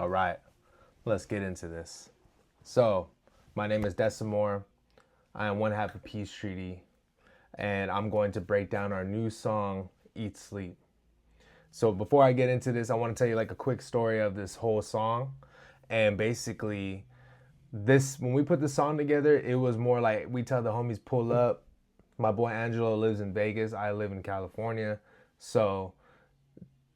All right, let's get into this. So, my name is Decimore. I am one half of Peace Treaty, and I'm going to break down our new song, Eat Sleep. So, before I get into this, I want to tell you like a quick story of this whole song. And basically, this when we put the song together, it was more like we tell the homies pull up. My boy Angelo lives in Vegas. I live in California. So,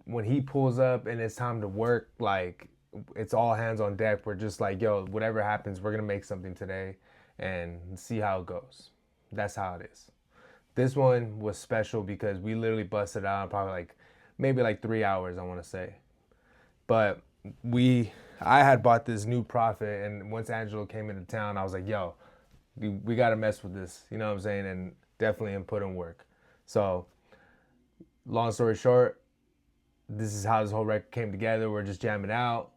when he pulls up and it's time to work, like it's all hands on deck. We're just like, yo, whatever happens, we're gonna make something today and see how it goes. That's how it is. This one was special because we literally busted out in probably like maybe like 3 hours, I want to say. But I had bought this new Prophet, and once Angelo came into town, I was like, yo, we got to mess with this. You know what I'm saying? And definitely put in work. So, long story short, this is how this whole record came together. We're just jamming out,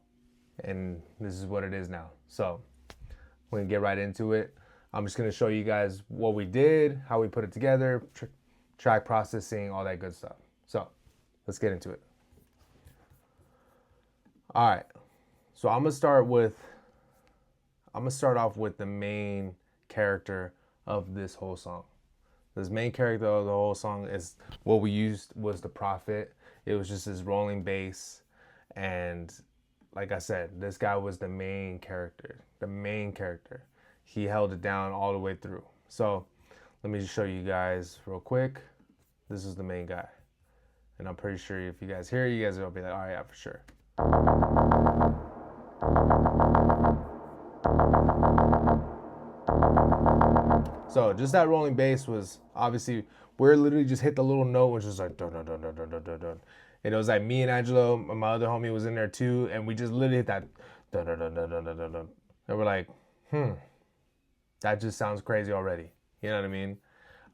and this is what it is now. So we're gonna get right into it. I'm just gonna show you guys what we did, how we put it together, track processing, all that good stuff. So let's get into it. All right. So I'm gonna start off with the main character of this whole song. This main character of the whole song is what we used was the Prophet. It was just his rolling bass, and like I said, this guy was the main character. The main character. He held it down all the way through. So let me just show you guys real quick. This is the main guy, and I'm pretty sure if you guys hear it, you guys will be like, all right, yeah, for sure. So just that rolling bass was obviously we're literally just hit the little note, which was like dun dun dun dun dun dun dun dun. And it was like me and Angelo, my other homie was in there too, and we just literally hit that dun dun dun dun dun dun dun dun. And we're like, that just sounds crazy already. You know what I mean?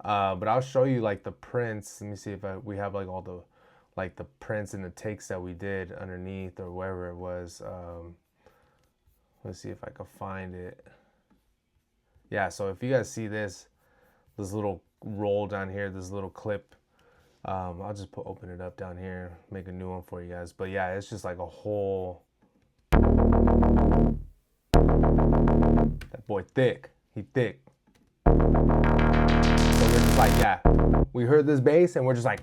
But I'll show you like the prints. Let me see if we have like all the like the prints and the takes that we did underneath or wherever it was. Let's see if I can find it. Yeah, so if you guys see this little roll down here, this little clip, I'll just open it up down here, make a new one for you guys. But yeah, it's just like a whole. That boy thick. He thick. So we're just like, yeah. We heard this bass and we're just like.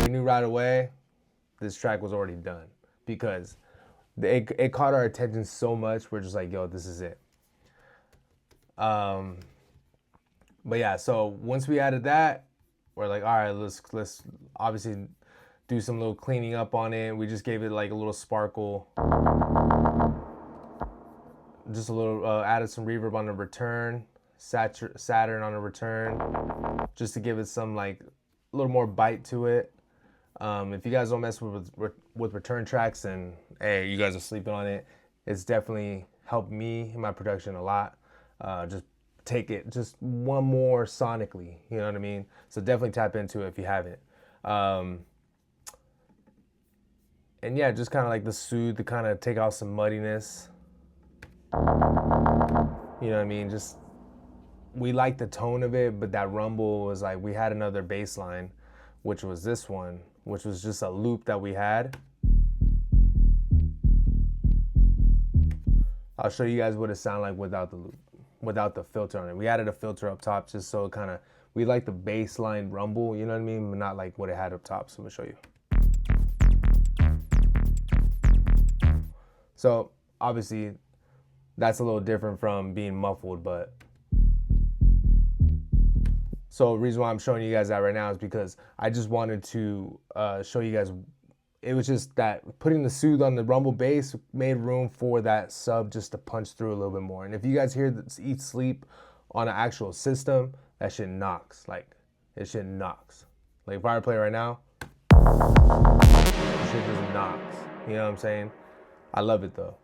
We knew right away this track was already done because it caught our attention so much. We're just like, yo, this is it. But yeah, so once we added that, we're like, all right, let's obviously do some little cleaning up on it. We just gave it like a little sparkle, just a little added some reverb on the return, Saturn on the return, just to give it some like a little more bite to it. If you guys don't mess with return tracks, and hey, you guys are sleeping on it, it's definitely helped me in my production a lot. Just take it just one more sonically, you know what I mean? So definitely tap into it if you haven't. And yeah, just kind of like the soothe to kind of take out some muddiness. You know what I mean? Just we like the tone of it, but that rumble was like we had another bass line, which was this one, which was just a loop that we had. I'll show you guys what it sounded like without the loop, without the filter on it. We added a filter up top just so it kind of, we like the bass line rumble, you know what I mean? But not like what it had up top, so I'm gonna show you. So obviously that's a little different from being muffled, but so the reason why I'm showing you guys that right now is because I just wanted to show you guys. It was just that putting the soothe on the rumble bass made room for that sub just to punch through a little bit more. And if you guys hear this Eat Sleep on an actual system, that shit knocks. Like, it shit knocks. Like, if I were to play right now, shit just knocks. You know what I'm saying? I love it though.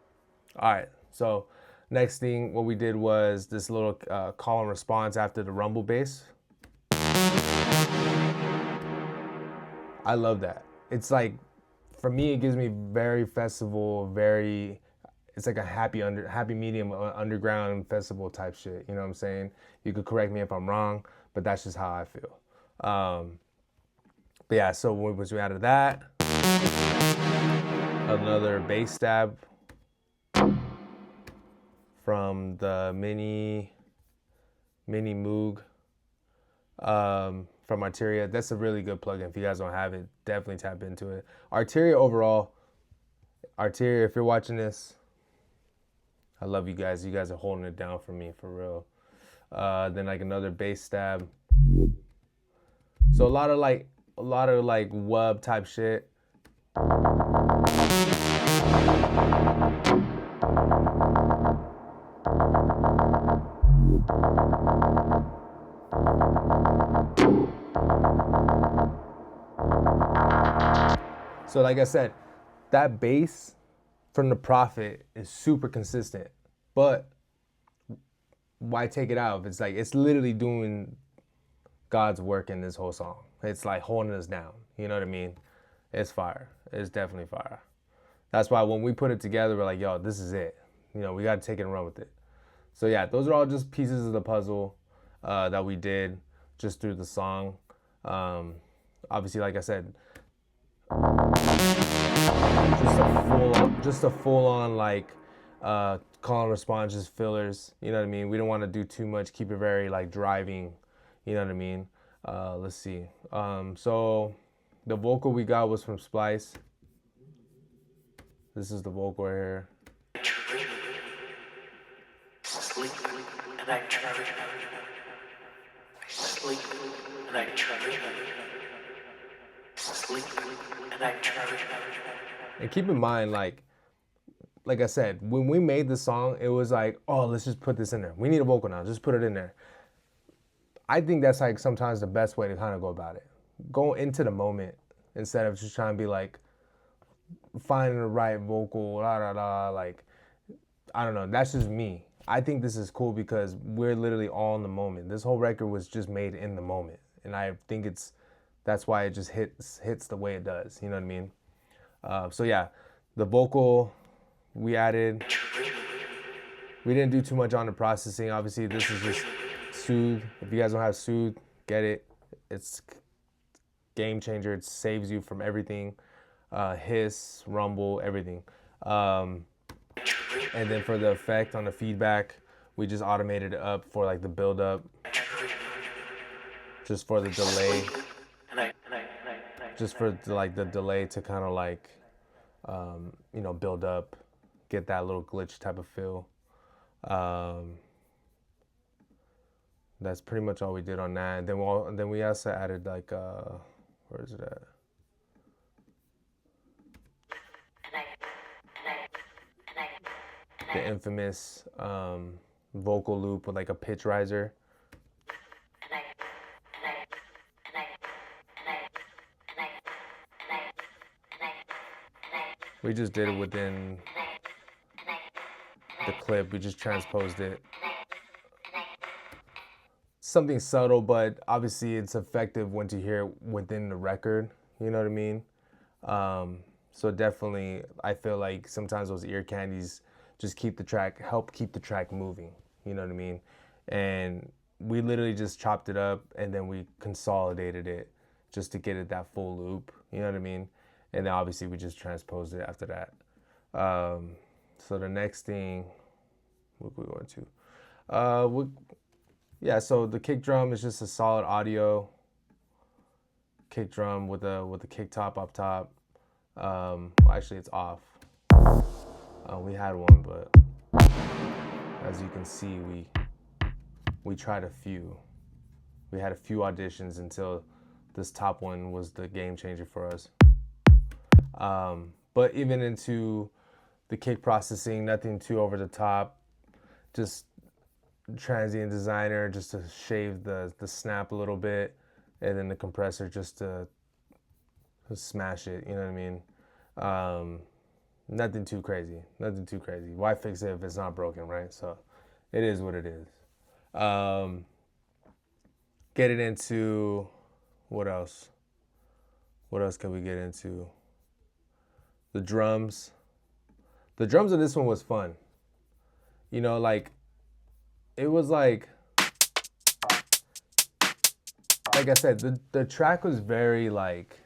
All right, so next thing, what we did was this little call and response after the rumble bass. I love that. It's like, for me, it gives me very festival, it's like a happy medium underground festival type shit. You know what I'm saying? You could correct me if I'm wrong, but that's just how I feel. But yeah, so once we added that, Another bass stab from the Mini Moog from Arteria. That's a really good plugin. If you guys don't have it, definitely tap into it. Arteria overall, Arteria, if you're watching this, I love you guys. You guys are holding it down for me, for real. Then like another bass stab. So a lot of like wub type shit. So like I said, that bass from the Prophet is super consistent, but why take it out if it's like it's literally doing God's work in this whole song? It's like holding us down. You know what I mean? It's fire. It's definitely fire. That's why when we put it together, we're like, yo, this is it. You know, we got to take it and run with it. So yeah, those are all just pieces of the puzzle that we did just through the song. Obviously, like I said, just a full on like call and response, just fillers. You know what I mean? We don't want to do too much. Keep it very like driving. You know what I mean? Let's see. So the vocal we got was from Splice. This is the vocal right here. Sleep and I treasure. Sleep and I treasure. Sleep and I treasure. And keep in mind, like I said, when we made the song, it was like, oh, let's just put this in there. We need a vocal now. Just put it in there. I think that's like sometimes the best way to kind of go about it. Go into the moment instead of just trying to be like finding the right vocal, like, I don't know. That's just me. I think this is cool because we're literally all in the moment. This whole record was just made in the moment. And I think that's why it just hits the way it does. You know what I mean? So yeah, the vocal we added. We didn't do too much on the processing. Obviously, this is just Soothe. If you guys don't have Soothe, get it. It's game changer. It saves you from everything. Hiss, rumble, everything. And then for the effect on the feedback, we just automated it up for like the build up. Just for the delay. Just for like the delay to kind of like, build up, get that little glitch type of feel. That's pretty much all we did on that. And then we also added like, where is it at? The infamous vocal loop with like a pitch riser. We just did it within the clip. We just transposed it. Something subtle, but obviously it's effective once you hear it within the record. You know what I mean? So definitely, I feel like sometimes those ear candies just help keep the track moving. You know what I mean? And we literally just chopped it up and then we consolidated it just to get it that full loop. You know what I mean? And then obviously we just transposed it after that. So the next thing, what we're going to, so the kick drum is just a solid audio kick drum with a kick top up top. Actually it's off. We had one, but as you can see, we tried a few. We had a few auditions until this top one was the game changer for us. But even into the kick processing, nothing too over the top, just transient designer just to shave the snap a little bit, and then the compressor just to smash it, you know what I mean? Nothing too crazy. Why fix it if it's not broken, right? So it is what it is. Get it into, what else? What else can we get into? The drums. The drums of this one was fun. You know, like, it was like I said, the track was very like,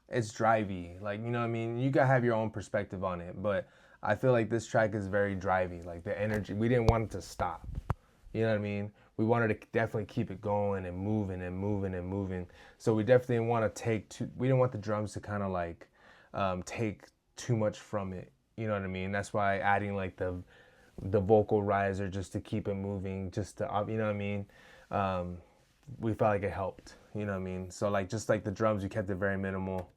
it's drivey. Like, you know what I mean? You gotta have your own perspective on it, but I feel like this track is very drivey. Like the energy, we didn't want it to stop. You know what I mean? We wanted to definitely keep it going and moving and moving and moving. So we definitely didn't want to we didn't want the drums to kind of like take too much from it. You know what I mean? That's why adding like the vocal riser just to keep it moving, just to, you know what I mean? We felt like it helped. You know what I mean? So like just like the drums, we kept it very minimal.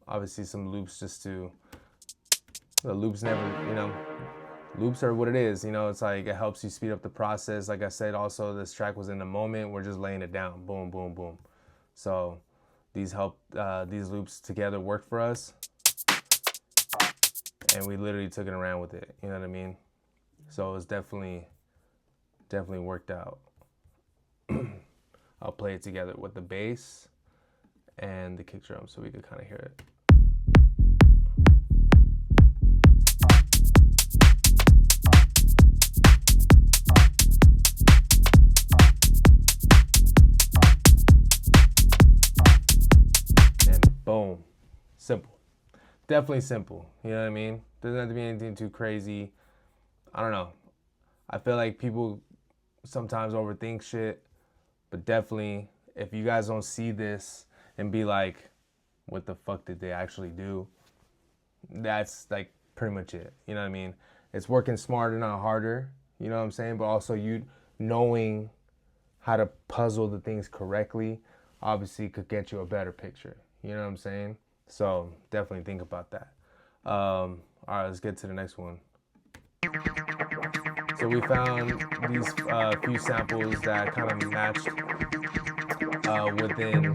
Obviously some loops just to, the loops never, you know, loops are what it is. You know, it's like it helps you speed up the process. Like I said, also this track was in the moment. We're just laying it down. Boom, boom, boom. So these loops together worked for us. And we literally took it around with it. You know what I mean? So it was definitely worked out. I'll play it together with the bass and the kick drum so we could kind of hear it. And boom. Simple. Definitely simple. You know what I mean? Doesn't have to be anything too crazy. I don't know. I feel like people sometimes overthink shit, but definitely if you guys don't see this and be like, what the fuck did they actually do? That's like pretty much it. You know what I mean? It's working smarter, not harder. You know what I'm saying? But also you knowing how to puzzle the things correctly obviously could get you a better picture. You know what I'm saying? So definitely think about that. All right, let's get to the next one. So we found these few samples that kind of matched within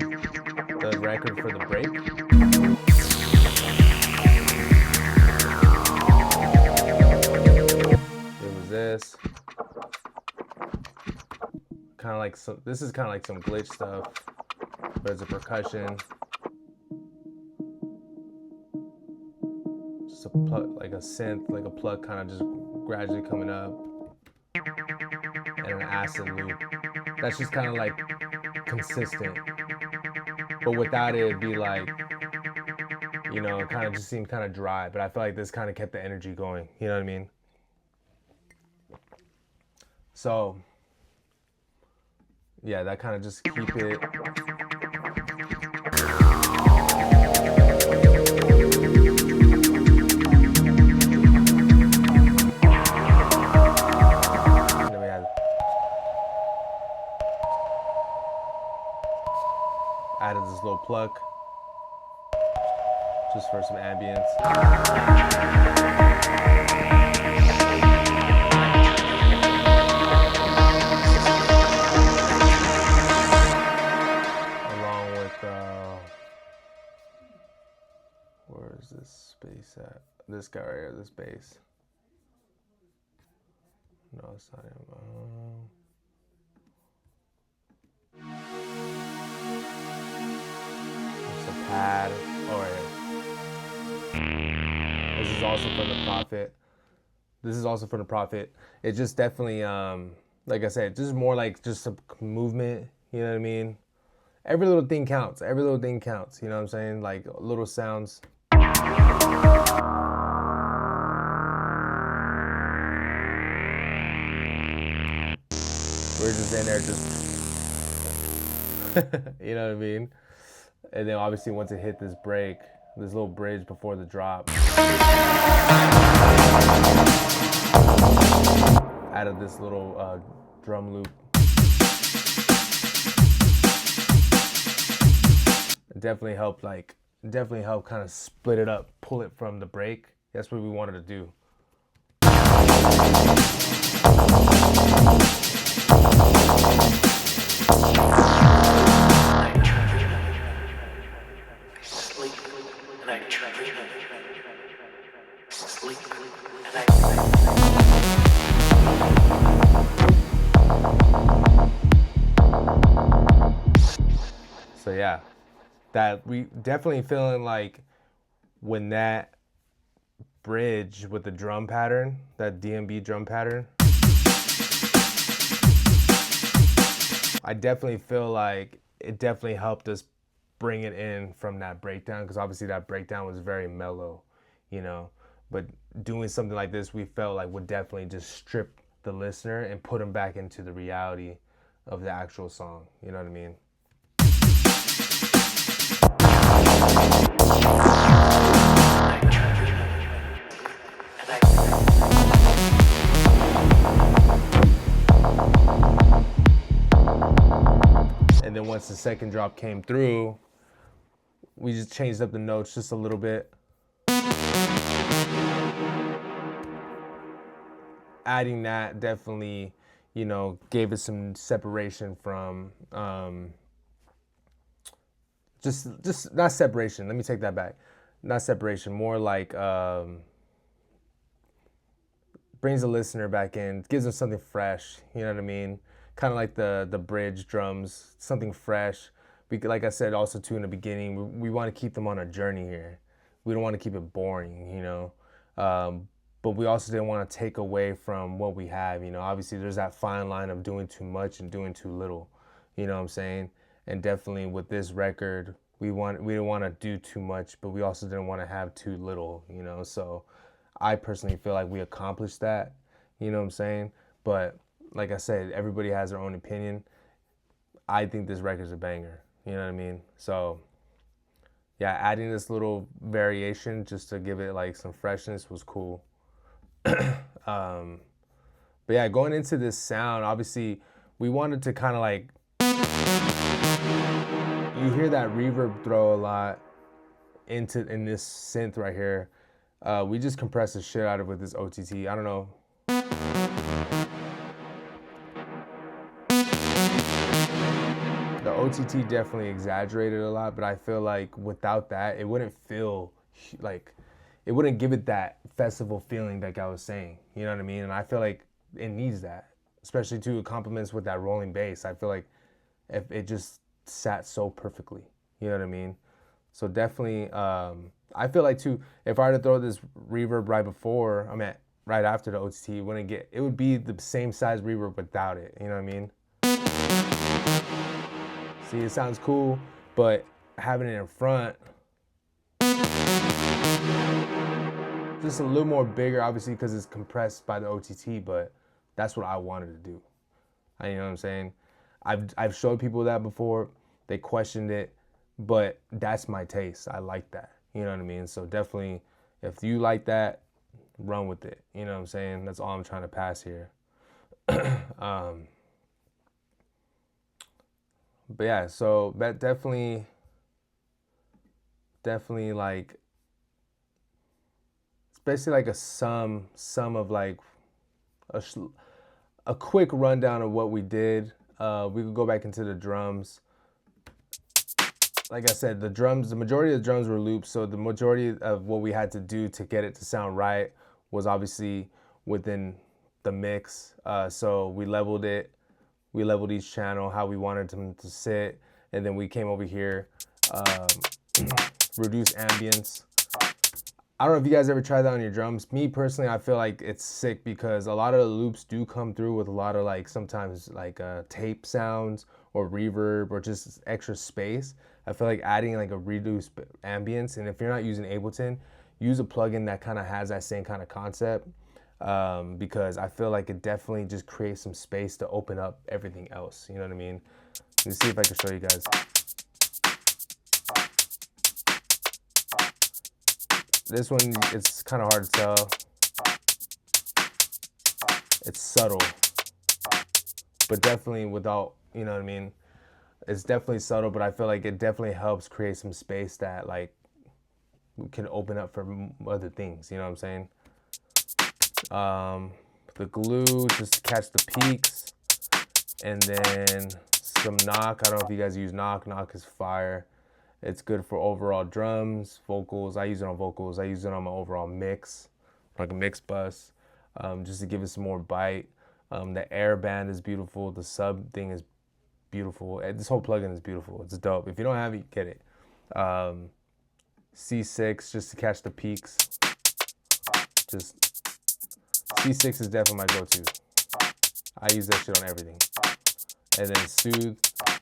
the record for the break. It was this. Kind of like this is kind of like some glitch stuff, but it's a percussion. Just a plug, like a synth, like a plug kind of just gradually coming up. And an acid loop. That's just kind of like consistent. But without it, it'd be like, you know, it kind of just seemed kind of dry. But I feel like this kind of kept the energy going. You know what I mean? So, yeah, that kind of just keep it. Added this little pluck just for some ambience. Along with where is this bass at? This guy right here, this bass. No, it's not him. Pad. Oh yeah. This is also from the Prophet. This is also from the Prophet. It just definitely, like I said, just more like just a movement. You know what I mean? Every little thing counts. Every little thing counts. You know what I'm saying? Like little sounds. We're just in there, just you know what I mean? And then obviously once it hit this break, this little bridge before the drop, added this little drum loop. It definitely helped kind of split it up, pull it from the break. That's what we wanted to do. So yeah, that we definitely feeling like when that bridge with the drum pattern, that DMB drum pattern, I definitely feel like it definitely helped us bring it in from that breakdown, because obviously that breakdown was very mellow, you know. But doing something like this, we felt like would definitely just strip the listener and put them back into the reality of the actual song. You know what I mean? And then once the second drop came through, we just changed up the notes just a little bit. Adding that definitely, you know, gave us some separation from, just not separation. Let me take that back. Not separation, more like brings the listener back in, gives them something fresh. You know what I mean? Kind of like the bridge drums, something fresh. Like I said, also too in the beginning, we want to keep them on a journey here. We don't want to keep it boring, you know. But we also didn't want to take away from what we have, you know. Obviously, there's that fine line of doing too much and doing too little. You know what I'm saying? And definitely with this record, we didn't want to do too much, but we also didn't want to have too little, you know. So I personally feel like we accomplished that, you know what I'm saying? But like I said, everybody has their own opinion. I think this record's a banger, you know what I mean? So yeah, adding this little variation just to give it like some freshness was cool. But yeah, going into this sound, obviously we wanted to kind of like, you hear that reverb throw a lot in this synth right here. We just compressed the shit out of it with this OTT. I don't know. The OTT definitely exaggerated a lot, but I feel like without that, it wouldn't feel like, it wouldn't give it that festival feeling like I was saying. You know what I mean? And I feel like it needs that, especially too, it complements with that rolling bass. I feel like if it just sat so perfectly. You know what I mean? So definitely, I feel like too, if I were to throw this reverb right before, right after the OTT, it would be the same size reverb without it. You know what I mean? See, it sounds cool, but having it in front, just a little more bigger, obviously, because it's compressed by the OTT, but that's what I wanted to do. You know what I'm saying? I've showed people that before. They questioned it, but that's my taste. I like that. You know what I mean? So definitely, if you like that, run with it. You know what I'm saying? That's all I'm trying to pass here. But yeah, so that definitely like, it's basically like a sum of like a quick rundown of what we did. We could go back into the drums. Like I said, the majority of the drums were loops, so the majority of what we had to do to get it to sound right was obviously within the mix. So we leveled it. We leveled each channel how we wanted them to sit, and then we came over here, reduce ambience. I don't know if you guys ever tried that on your drums. Me personally, I feel like it's sick because a lot of the loops do come through with a lot of like sometimes like tape sounds or reverb or just extra space. I feel like adding like a reduced ambience, and if you're not using Ableton, use a plugin that kind of has that same kind of concept, because I feel like it definitely just creates some space to open up everything else. You know what I mean? Let me see if I can show you guys. This one, it's kind of hard to tell. It's subtle, but definitely without, you know what I mean? It's definitely subtle, but I feel like it definitely helps create some space that like can open up for other things. You know what I'm saying? The glue just to catch the peaks, and then some knock. I don't know if you guys use knock. Knock is fire. It's good for overall drums, vocals. I use it on vocals. I use it on my overall mix, like a mix bus, just to give it some more bite. The air band is beautiful. The sub thing is beautiful. This whole plugin is beautiful. It's dope. If you don't have it, get it. C6 just to catch the peaks. Just C6 is definitely my go-to. I use that shit on everything. And then Soothe,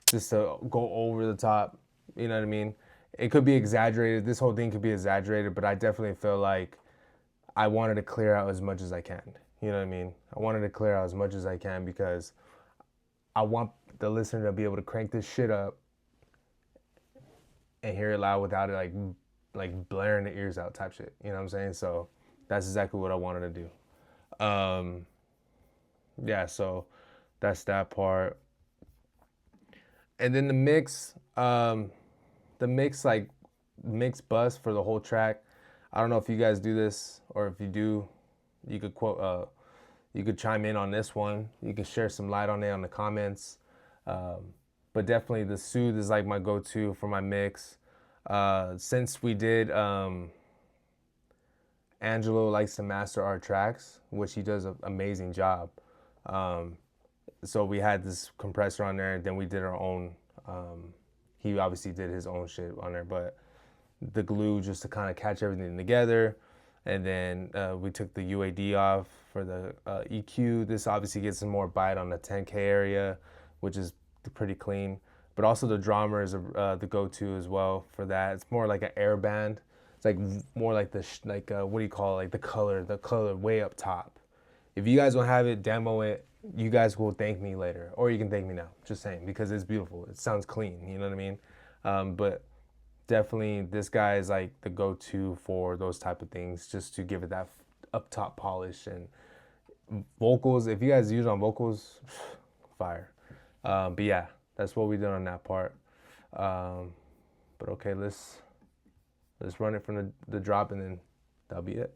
just to go over the top. You know what I mean? It could be exaggerated. This whole thing could be exaggerated, but I definitely feel like I wanted to clear out as much as I can. You know what I mean? I wanted to clear out as much as I can because I want the listener to be able to crank this shit up and hear it loud without it like blaring the ears out type shit. You know what I'm saying? So that's exactly what I wanted to do. Yeah, so that's that part. And then the mix like mix bus for the whole track. I don't know if you guys do this, or if you do, you could you could chime in on this one. You can share some light on it on the comments. But definitely the Soothe is like my go-to for my mix. Since we did Angelo likes to master our tracks, which he does an amazing job. So we had this compressor on there, and then we did our own. He obviously did his own shit on there, but the glue just to kind of catch everything together. And then we took the UAD off for the EQ. This obviously gets some more bite on the 10K area, which is pretty clean. But also the drummer is the go-to as well for that. It's more like an air band. It's like more like the what do you call it? Like the color way up top. If you guys don't have it, demo it. You guys will thank me later, or you can thank me now. Just saying, because it's beautiful. It sounds clean. You know what I mean? But definitely, this guy is like the go-to for those type of things, just to give it that up top polish. And vocals, if you guys use on vocals, fire. But yeah, that's what we did on that part. But okay, let's run it from the drop, and then that'll be it.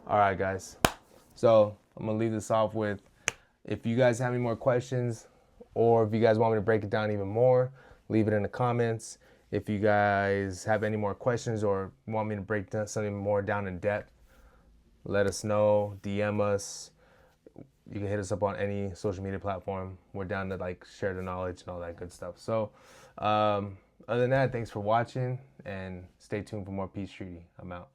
All right, guys. So I'm gonna leave this off with, if you guys have any more questions, or if you guys want me to break it down even more, leave it in the comments. If you guys have any more questions or want me to break down something more down in depth, let us know, DM us. You can hit us up on any social media platform. We're down to like share the knowledge and all that good stuff. So other than that, thanks for watching, and stay tuned for more Peace Treaty. I'm out.